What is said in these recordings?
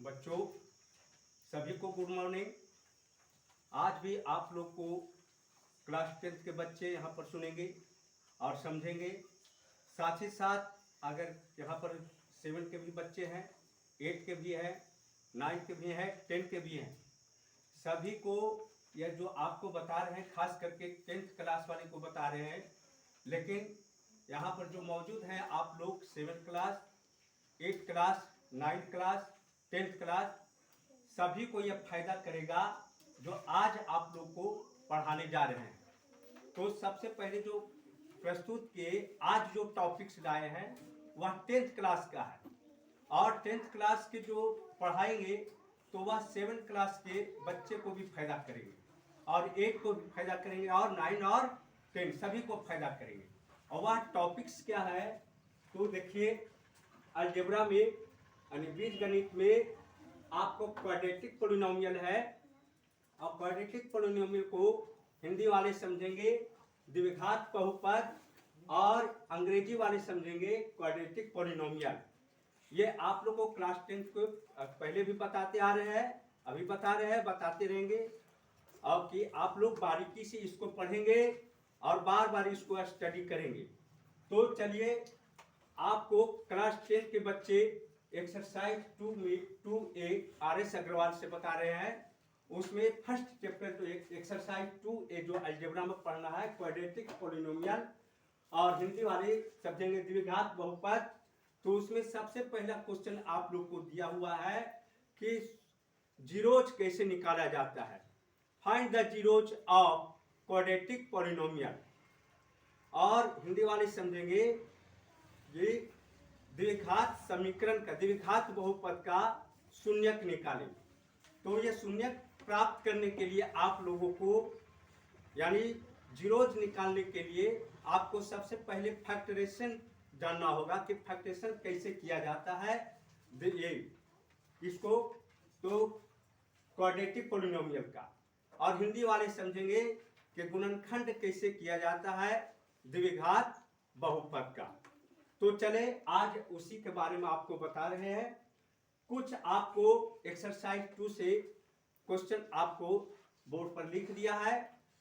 बच्चों सभी को गुड मॉर्निंग। आज भी आप लोग को क्लास 10th के बच्चे यहाँ पर सुनेंगे और समझेंगे। साथ ही साथ अगर यहाँ पर 7 के भी बच्चे हैं, 8 के भी हैं, 9 के भी हैं, 10 के भी हैं, सभी को यह जो आपको बता रहे हैं, खास करके 10th क्लास वाले को बता रहे हैं। लेकिन यहाँ पर जो मौजूद हैं आप लोग 7 class, 8 class, 9 class, 10th class, सभी को यह फायदा करेगा जो आज आप लोग को पढ़ाने जा रहे हैं। तो सबसे पहले जो प्रस्तुत किए आज जो टॉपिक्स लाए हैं वह 10th क्लास का है और 10th क्लास के जो पढ़ाएंगे तो वह 7 क्लास के बच्चे को भी फायदा करेंगे और 8 को भी फायदा करेंगे और 9 और 10 सभी को फायदा करेंगे। और वह टॉपिक्स क्या है तो देखिए, अलजेब्रा में यानी बीजगणित में आपको क्वाड्रेटिक पोलिनोमियल है और क्वाड्रेटिक पोलिनोमियल को हिंदी वाले समझेंगे द्विघात बहुपद और अंग्रेजी वाले समझेंगे क्वाड्रेटिक पोलिनोमियल। ये आप लोग को क्लास 10th को पहले भी बताते आ रहे हैं, अभी बता रहे हैं, बताते रहेंगे और कि आप लोग बारीकी से इसको पढ़ेंगे और बार बार इसको स्टडी करेंगे। तो चलिए, आपको क्लास 10 के बच्चे एक्सरसाइज 2A RS अग्रवाल से बता रहे हैं। उसमें फर्स्ट चैप्टर तो एक्सरसाइज 2A जो अलजेब्रा में पढ़ना है क्वाड्रेटिक पोलिनोमियल और हिंदी वाले समझेंगे द्विघात बहुपद। तो उसमें सबसे पहला क्वेश्चन आप लोग को दिया हुआ है कि जीरोज कैसे निकाला जाता है। Find the zeros of quadratic polynomial. और हिंदी वाले समझेंगे ये द्विघात समीकरण का, द्विघात बहुपद का शून्यक निकालें। तो ये शून्यक प्राप्त करने के लिए आप लोगों को यानी जीरोज निकालने के लिए आपको सबसे पहले फैक्टरेशन जानना होगा कि फैक्टरेशन कैसे किया जाता है। ये इसको तो क्वाड्रेटिक पोलिनोमियल का, और हिंदी वाले समझेंगे कि गुणनखंड कैसे किया जाता है द्विघात बहुपद का। तो चले आज उसी के बारे में आपको बता रहे हैं। कुछ आपको एक्सरसाइज 2 से क्वेश्चन आपको बोर्ड पर लिख दिया है,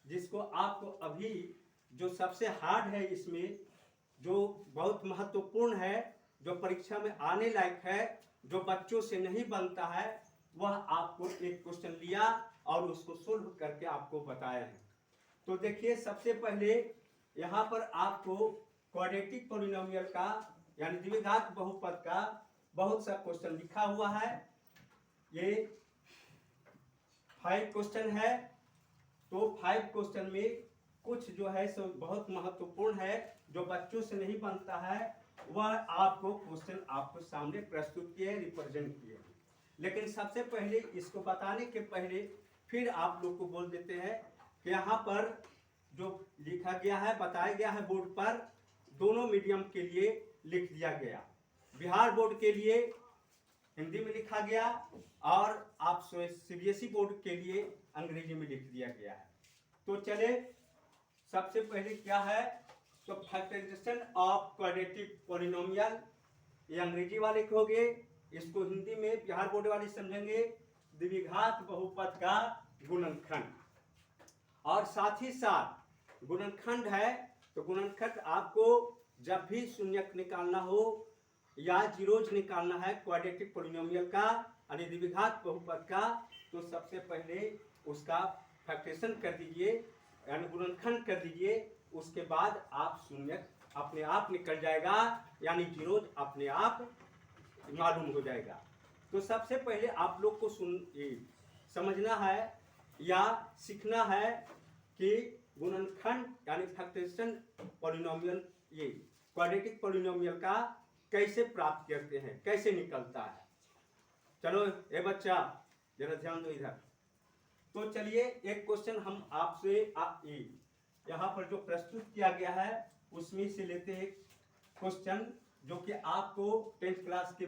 जिसको आपको अभी जो सबसे हार्ड है इसमें, जो बहुत महत्वपूर्ण है, जो परीक्षा में आने लायक है, जो बच्चों से नहीं बनता है, वह आपको एक क्वेश्चन लिया और उसको सोल्व करके आपको बताया है। तो देखिए, सबसे पहले यहाँ पर आपको क्वाड्रेटिक पोलिनोमियल का यानी द्विघात बहुपद का बहुत सा क्वेश्चन लिखा हुआ है। ये 5 क्वेश्चन है। तो 5 क्वेश्चन में कुछ जो है सो बहुत महत्वपूर्ण है, जो बच्चों से नहीं बनता है, वह आपको क्वेश्चन आपको सामने प्रस्तुत किए, रिप्रेजेंट किए। लेकिन सबसे पहले इसको बताने के पहले फिर आप लोग को बोल देते हैं कि यहाँ पर जो लिखा गया है, बताया गया है बोर्ड पर, दोनों मीडियम के लिए लिख दिया गया। बिहार बोर्ड के लिए हिंदी में लिखा गया और आप CBSE बोर्ड के लिए अंग्रेजी में लिख दिया गया है। तो चले, सबसे पहले क्या है तो फैक्टराइजेशन ऑफ क्वाड्रेटिक पोलिनोमियल, ये अंग्रेजी वाले कहोगे, इसको हिंदी में बिहार बोर्ड वाले समझेंगे द्विघात बहुपद का गुणनखंड। और साथ ही साथ गुणनखंड है तो गुणनखंड आपको जब भी शून्यक निकालना हो या जीरोज निकालना है क्वाड्रेटिक पोलिनोमियल का यानी द्विघात बहुपद का, तो सबसे पहले उसका फैक्टरेशन कर दीजिए यानी गुणनखंड कर दीजिए। उसके बाद आप शून्यक अपने आप निकल जाएगा यानी जीरोज अपने आप मालूम हो जाएगा। तो सबसे पहले आप लोग को समझना है या सीखना है कि गुणनखंड यानी फैक्टरेशन पोलिनोमियल, ये क्वाड्रेटिक पोलिनोमियल का कैसे प्राप्त करते हैं, कैसे निकलता है। चलो ये बच्चा जरा ध्यान दो इधर। तो चलिए, एक क्वेश्चन हम आपसे यहाँ पर जो प्रस्तुत किया गया है उसमें से लेते हैं क्वेश्चन, जो कि आपको 10th क्लास के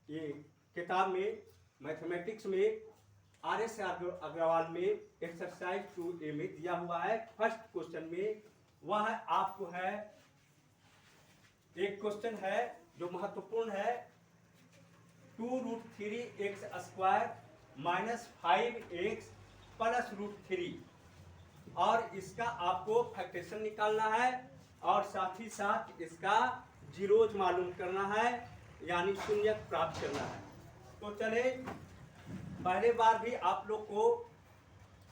ये किताब में मैथमेटिक्स में RS अग्रवाल में एक्सरसाइज 2A में दिया हुआ है। फर्स्ट क्वेश्चन में वह आपको है, एक क्वेश्चन है जो महत्वपूर्ण है, 2√3x² माइनस 5x प्लस √3, और इसका आपको फैक्टरेशन निकालना है और साथ ही साथ इसका जीरोज मालूम करना है, यानी शून्यक प्राप्त करना है। तो चले, पहले बार भी आप लोग को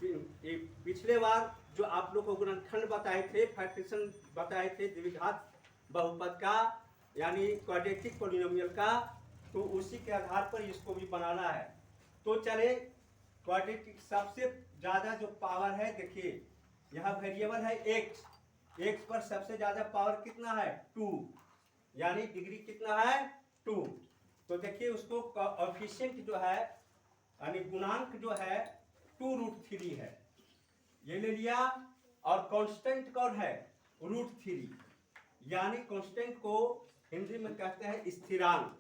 पिछले बार जो आप लोग को गुणनखंड बताए थे, फैक्टरेशन बताए थे द्विघात बहुपद का यानी क्वाड्रेटिक पॉलिनोमियल का, तो उसी के आधार पर इसको भी बनाना है। तो चले, क्वाड्रेटिक सबसे ज्यादा जो पावर है, देखिए यहाँ वेरिएबल है x, x पर सबसे ज्यादा पावर कितना है 2, यानी डिग्री कितना है 2। तो देखिए उसको कोएफिशिएंट जो है यानी गुणांक जो है 2√3 है, ये ले लिया। और कांस्टेंट कौन है √3, यानी कांस्टेंट को हिंदी में कहते हैं स्थिरांक।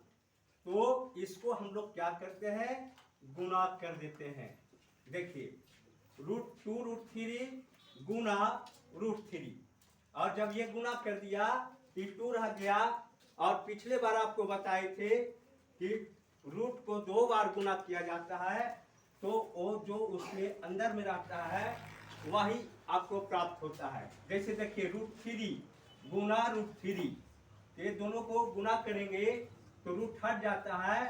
तो इसको हम लोग क्या करते हैं, गुणा कर देते हैं। देखिए 2√3 गुना √3, और जब ये गुना कर दिया तो 2 रह गया। और पिछले बार आपको बताए थे कि रूट को 2 बार गुना किया जाता है, तो वो जो उसमें अंदर में रहता है वही आपको प्राप्त होता है। जैसे देखिए √3 गुना √3, ये दोनों को गुना करेंगे तो रूट हट जाता है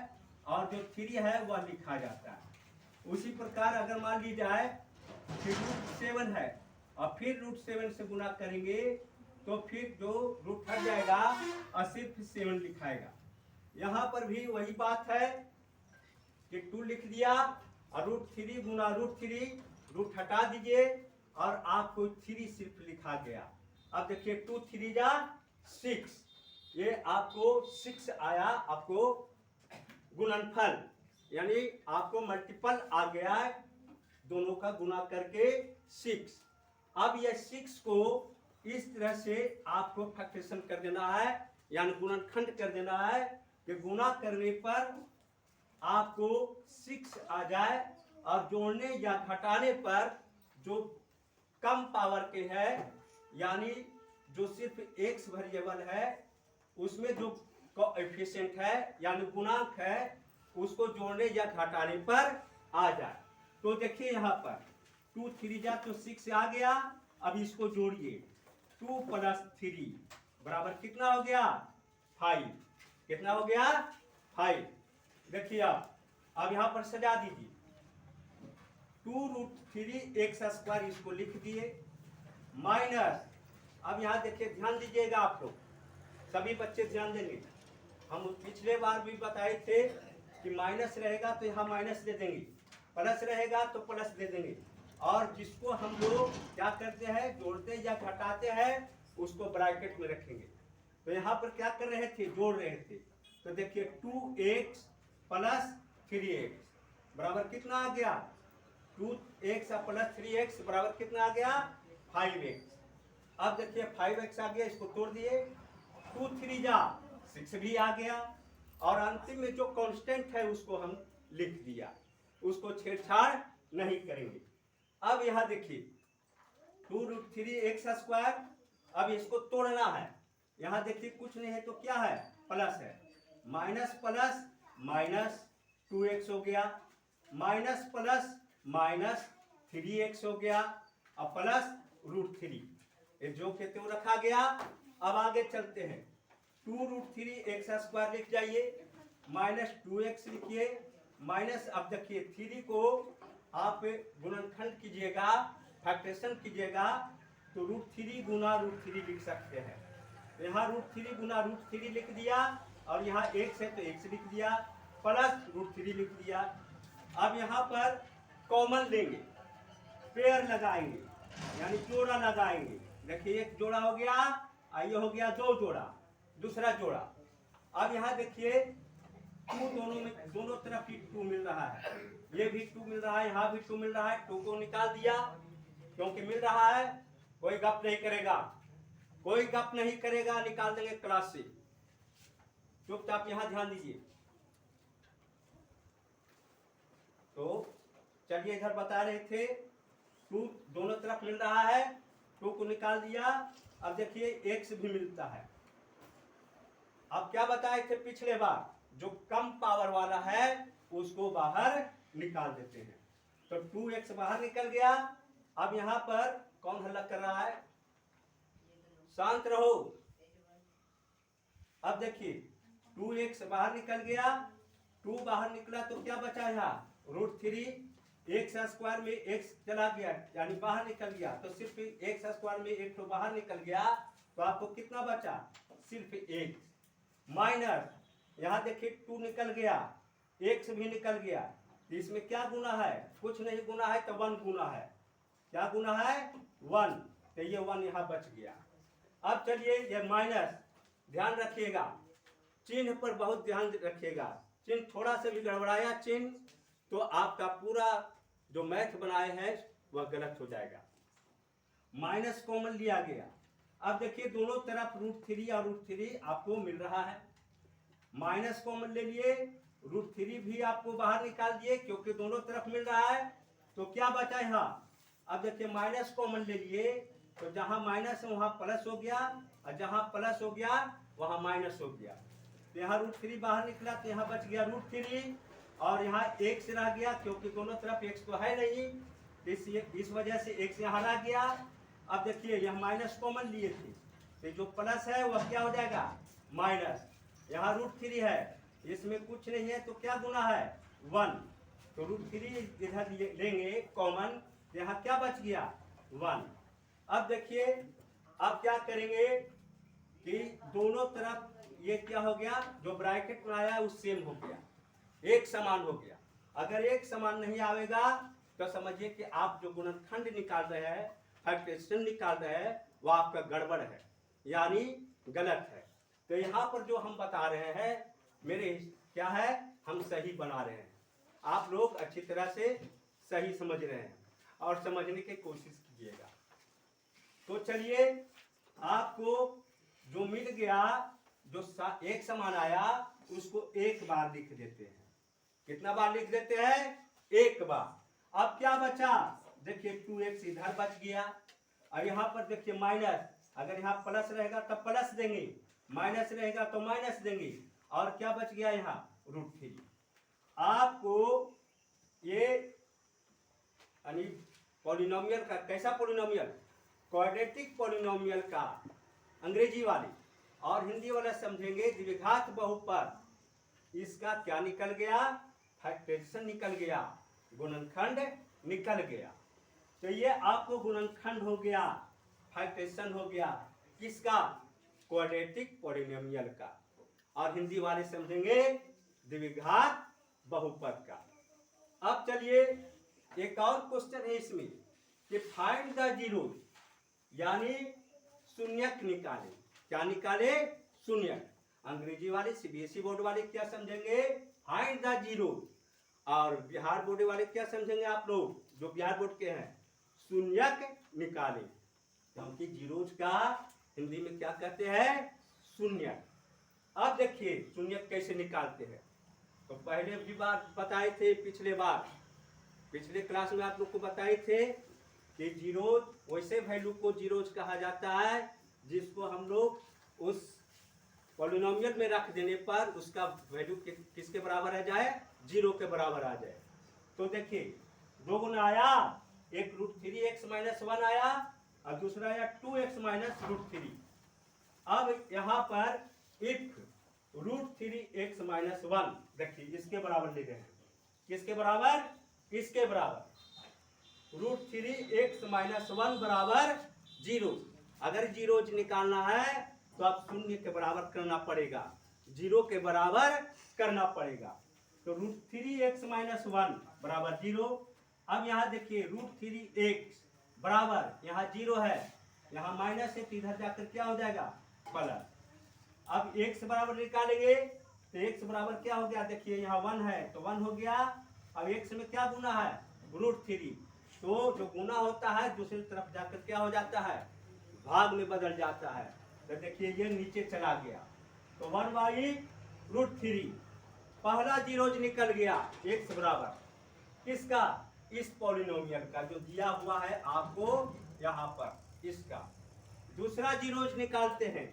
और जो 3 है वह लिखा जाता है। उसी प्रकार अगर मान ली जाए कि √7 है और फिर √7 से गुना करेंगे तो फिर जो रूट हट जाएगा और सिर्फ 7 लिखाएगा। यहाँ पर भी वही बात है कि 2 लिख दिया और √3 गुना √3, रूट हटा दीजिए और आपको 3 सिर्फ लिखा गया। अब देखिए 2 3 जा 6, ये आपको 6 आया, आपको गुणनफल यानी आपको मल्टीपल आ गया है, दोनों का गुना करके 6। अब यह 6 को इस तरह से आपको फैक्टरेशन कर देना है, यानी गुणनखंड कर देना है कि गुना करने पर आपको 6 आ जाए और जोड़ने या घटाने पर जो कम पावर के है, यानी जो सिर्फ x वेरिएबल है उसमें जो कोएफिशिएंट है यानी गुणांक है, उसको जोड़ने या घटाने पर आ जाए। तो देखिए यहाँ पर 2 3 जा तो 6 आ गया। अब इसको जोड़िए, 2 + 3 बराबर कितना हो गया 5, कितना हो गया 5। देखिए अब यहाँ पर सजा दीजिए, 2√3x² इसको लिख दिए माइनस। अब यहाँ देखिए ध्यान दीजिएगा, आप लोग सभी बच्चे ध्यान देंगे। हम पिछले बार भी बताए थे कि माइनस रहेगा तो यहाँ माइनस दे देंगे, प्लस रहेगा तो प्लस दे देंगे, और जिसको हम लोग क्या करते हैं जोड़ते या घटाते हैं उसको ब्रैकेट में रखेंगे। तो यहाँ पर क्या कर रहे थे, जोड़ रहे थे। तो देखिए 2x + 3x बराबर कितना आ गया, 2x + 3x बराबर कितना आ गया 5x। अब देखिए 5x आ गया, इसको तोड़ दिए, 2 3 जा 6 भी आ गया, और अंतिम में जो कांस्टेंट है उसको हम लिख दिया, उसको छेड़छाड़ नहीं करेंगे। अब यहाँ देखिए 2√3x², अब इसको तोड़ना है। यहाँ देखिए कुछ नहीं है तो क्या है, प्लस है, माइनस प्लस माइनस 2x हो गया, माइनस प्लस माइनस 3x हो गया, और प्लस √3, ये जो के त्यों रखा गया। अब आगे चलते हैं, 2√3x² लिख जाइए, माइनस 2x लिखिए, माइनस, अब देखिए 3 को आप गुणनखंड कीजिएगा, फैक्टरेशन कीजिएगा तो √3 गुना √3 लिख सकते हैं। यहाँ √3 गुना √3 लिख दिया, और यहाँ x है तो x लिख दिया, प्लस √3 लिख दिया। अब यहाँ पर कॉमन लेंगे, पेयर लगाएंगे यानी जोड़ा लगाएंगे। देखिए एक जोड़ा हो गया, ये हो गया 2 जोड़ा, दूसरा जोड़ा। अब यहाँ देखिए 2 दोनों में, दोनों तरफ ही 2 मिल रहा है, ये भी 2 मिल रहा है, यहाँ भी 2 मिल रहा है। 2 को निकाल दिया क्योंकि मिल रहा है, कोई गप नहीं करेगा, कोई गप नहीं करेगा, निकाल देंगे क्लास से। चुपचाप यहाँ ध्यान दीजिए। तो चलिए इधर बता रहे थे 2 दोनों तरफ मिल रहा है, 2 को निकाल दिया। अब देखिए x भी मिलता है। अब क्या बताए थे पिछले बार, जो कम पावर वाला है उसको बाहर निकाल देते हैं। तो 2x बाहर निकल गया। अब यहाँ पर कौन हल्ला कर रहा है? शांत रहो। अब देखिए 2x बाहर निकल गया, 2 बाहर निकला तो क्या बचा यहाँ? √3 एक्स स्क्वायर में x चला गया यानी बाहर निकल गया, तो सिर्फ एक्स स्क्वायर में एक तो बाहर निकल गया, तो आपको कितना बचा? सिर्फ x माइनस यहाँ देखिए 2 निकल गया, x भी निकल गया, तो इसमें क्या गुना है? कुछ नहीं गुना है, तो 1 गुना है। क्या गुना है? 1, तो ये 1 यहाँ बच गया। अब चलिए ये माइनस, ध्यान रखिएगा चिन्ह पर बहुत ध्यान रखिएगा। चिन्ह थोड़ा सा भी गड़बड़ाया चिन्ह तो आपका पूरा जो मैथ बनाए हैं वह गलत हो जाएगा। माइनस कॉमन लिया गया। अब देखिए दोनों तरफ √3 और √3 आपको मिल रहा है। माइनस कॉमन ले लिए, √3 भी आपको बाहर निकाल दिए क्योंकि दोनों तरफ मिल रहा है। तो क्या बचा यहाँ? अब देखिए माइनस कॉमन ले लिए तो जहां माइनस है वहां प्लस हो गया, और जहां प्लस हो गया वहां माइनस हो गया। तो यहाँ √3 बाहर निकला तो यहाँ बच गया √3, और यहाँ x रह गया क्योंकि दोनों तरफ x तो है नहीं, इस वजह से x यहाँ रह गया। अब देखिए यह माइनस कॉमन लिए थे तो जो प्लस है वह क्या हो जाएगा? माइनस। यहाँ √3 है, इसमें कुछ नहीं है तो क्या गुना है? 1, तो √3 इधर लेंगे कॉमन, यहाँ क्या बच गया? 1। अब देखिए अब क्या करेंगे कि दोनों तरफ ये क्या हो गया? जो ब्रैकेट बनाया है वो सेम हो गया, एक समान हो गया। अगर एक समान नहीं आएगा तो समझिए कि आप जो गुणनखंड निकाल रहे हैं, फैक्टराइजेशन निकाल रहे हैं, वो आपका गड़बड़ है यानी गलत है। तो यहाँ पर जो हम बता रहे हैं मेरे क्या है, हम सही बना रहे हैं। आप लोग अच्छी तरह से सही समझ रहे हैं और समझने की कोशिश कीजिएगा। तो चलिए आपको जो मिल गया, जो एक समान आया उसको एक बार लिख देते हैं। कितना बार लिख देते हैं? एक बार। अब क्या बचा? देखिए 2x इधर बच गया, और यहाँ पर देखिए माइनस, अगर यहाँ प्लस रहेगा तो प्लस देंगे, माइनस रहेगा तो माइनस देंगे, और क्या बच गया यहाँ? √3। आपको ये यानी पॉलिनोमियल का, कैसा पॉलिनोमियल? क्वाड्रेटिक पॉलिनोमियल का अंग्रेजी वाले, और हिंदी वाला समझेंगे द्विघात बहुपद। इसका क्या निकल गया? फैक्टराइजेशन निकल गया, गुणनखंड निकल गया। तो ये आपको गुणनखंड हो गया, फैक्टराइजेशन हो गया, किसका? क्वाड्रेटिक पॉलिनोमियल का। और हिंदी वाले समझेंगे द्विघात बहुपद का। अब चलिए एक और क्वेश्चन है इसमें कि फाइंड द जीरो, यानी शून्यक निकाले। क्या निकाले? शून्यक। अंग्रेजी वाले सीबीएसई बोर्ड वाले क्या समझेंगे? Find the zero. और बिहार बोर्ड वाले क्या समझेंगे? आप लोग जो बिहार बोर्ड के हैं, शून्यक निकाले। क्योंकि जीरोज का हिंदी में क्या कहते हैं? शून्यक। अब देखिए शून्यक कैसे निकालते हैं। तो पहले भी बात बताए थे, पिछले क्लास में आप लोग को बताए थे कि जीरोज वैसे वैल्यू को जीरोज कहा जाता है जिसको हम लोग उस पॉलिनोमियल में रख देने पर उसका वैल्यू किसके बराबर आ जाए? 0 के बराबर आ जाए। तो देखिए 2 गुना आया, एक √3x - 1 आया और दूसरा आया 2x - √3। अब यहाँ पर इफ √3x - 1, देखिए इसके बराबर ले गए हैं। किसके बराबर? इसके बराबर। √3x - 1 बराबर 0। अगर जीरोज निकालना है तो आप शून्य के बराबर करना पड़ेगा, 0 के बराबर करना पड़ेगा। तो √3x - 1 बराबर 0। अब यहाँ देखिए √3x बराबर, यहाँ 0 है, यहाँ माइनस है, तो इधर जाकर क्या हो जाएगा? प्लस। अब x बराबर निकालेंगे तो x बराबर क्या हो गया? देखिए यहाँ 1 है तो 1 हो गया। अब x में क्या गुना है? √3। तो जो गुना होता है दूसरी तरफ जाकर क्या हो जाता है? भाग में बदल जाता है। तो देखिए ये नीचे चला गया, तो 1/√3। पहला जीरोज निकल गया, x बराबर किसका? इस पॉलिनोमियल का जो दिया हुआ है आपको यहाँ पर, इसका। दूसरा जीरोज निकालते हैं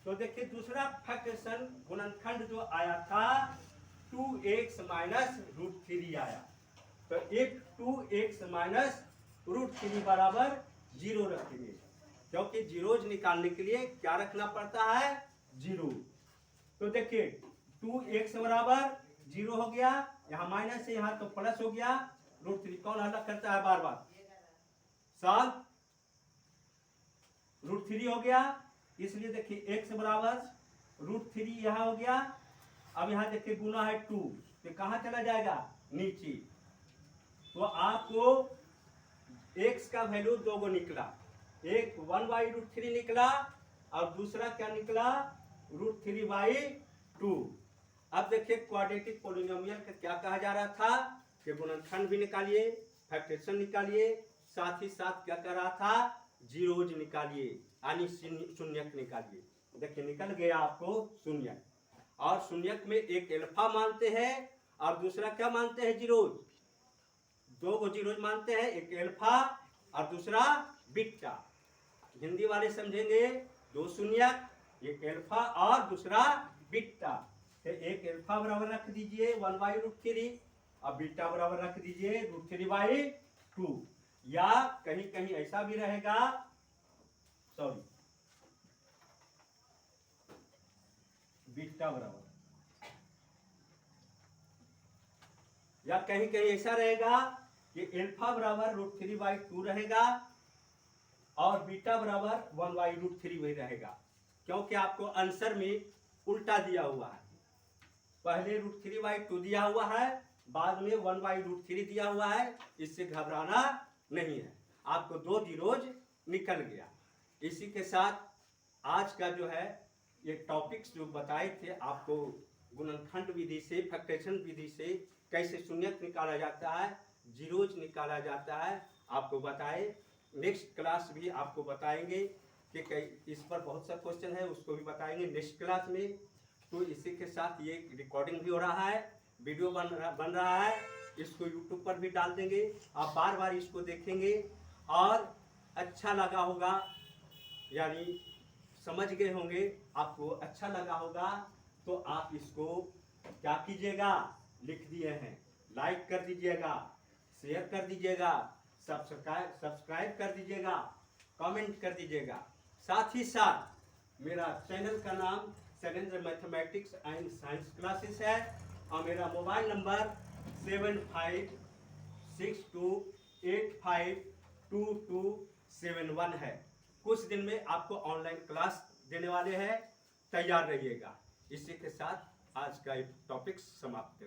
तो देखिए दूसरा फैक्टरेशन गुणनखंड जो आया था 2x माइनस रूट थ्री आया। तो एक 2x माइनस रूट थ्री बराबर 0 रखेंगे, क्योंकि जीरोज निकालने के लिए क्या रखना पड़ता है, 0। तो देखिए 2x बराबर 0 हो गया, यहाँ माइनस है यहाँ तो प्लस हो गया। रूट थ्री कौन अलग करता है बार बार, 7 रूट थ्री हो गया, इसलिए देखिए x बराबर रूट थ्री यहाँ हो गया। अब यहाँ देखिए गुना है 2, तो कहाँ चला जाएगा, नीचे। तो आपको x का वैल्यू 2 गो निकला, एक 1/√3 निकला और दूसरा क्या निकला, √3/2। अब देखिए क्वाड्रेटिक पोलिनोमियल का क्या कहा जा रहा था कि गुणनखंड भी निकालिए, फैक्टरेशन निकालिए, साथ ही साथ क्या कर रहा था, जीरोज निकालिए, यानी शून्यक निकालिए। देखिए निकल गया आपको शून्यक, और शून्यक में एक अल्फा मानते हैं और दूसरा क्या मानते हैं, जीरोज। 2 गो जीरोज मानते हैं, एक अल्फा और दूसरा बीटा। हिंदी वाले समझेंगे 2 शून्यक, एक अल्फा और दूसरा बीटा। तो एक अल्फा बराबर रख दीजिए 1/√3 और बीटा बराबर रख दीजिए √3/2। या कहीं कहीं ऐसा भी रहेगा, सॉरी, बीटा बराबर, या कहीं कहीं ऐसा रहेगा कि अल्फा बराबर √3/2 रहेगा और बीटा बराबर 1/√3 भी रहेगा, क्योंकि आपको आंसर में उल्टा दिया हुआ है। पहले √3/2 दिया हुआ है, बाद में 1/√3 दिया हुआ है। इससे घबराना नहीं है, आपको 2 जीरोज निकल गया। इसी के साथ आज का जो है ये टॉपिक्स जो बताए थे आपको, गुणनखंड विधि से, फैक्टरेशन विधि से कैसे शून्यक निकाला जाता है, जीरोज निकाला जाता है, आपको बताए। नेक्स्ट क्लास भी आपको बताएंगे कि इस पर बहुत सा क्वेश्चन है, उसको भी बताएंगे नेक्स्ट क्लास में। तो इसी के साथ ये रिकॉर्डिंग भी हो रहा है, वीडियो बन रहा है, इसको यूट्यूब पर भी डाल देंगे। आप बार बार इसको देखेंगे और अच्छा लगा होगा, यानी समझ गए होंगे, आपको अच्छा लगा होगा, तो आप इसको क्या कीजिएगा, लिख दिए हैं, लाइक कर दीजिएगा, शेयर कर दीजिएगा, सब्सक्राइब कर दीजिएगा, कमेंट कर दीजिएगा। साथ ही साथ मेरा चैनल का नाम Shailendra mathematics and science classes है और मेरा मोबाइल नंबर 7562852271 है। कुछ दिन में आपको ऑनलाइन क्लास देने वाले हैं, तैयार रहिएगा। इसी के साथ आज का टॉपिक समाप्त करते हैं।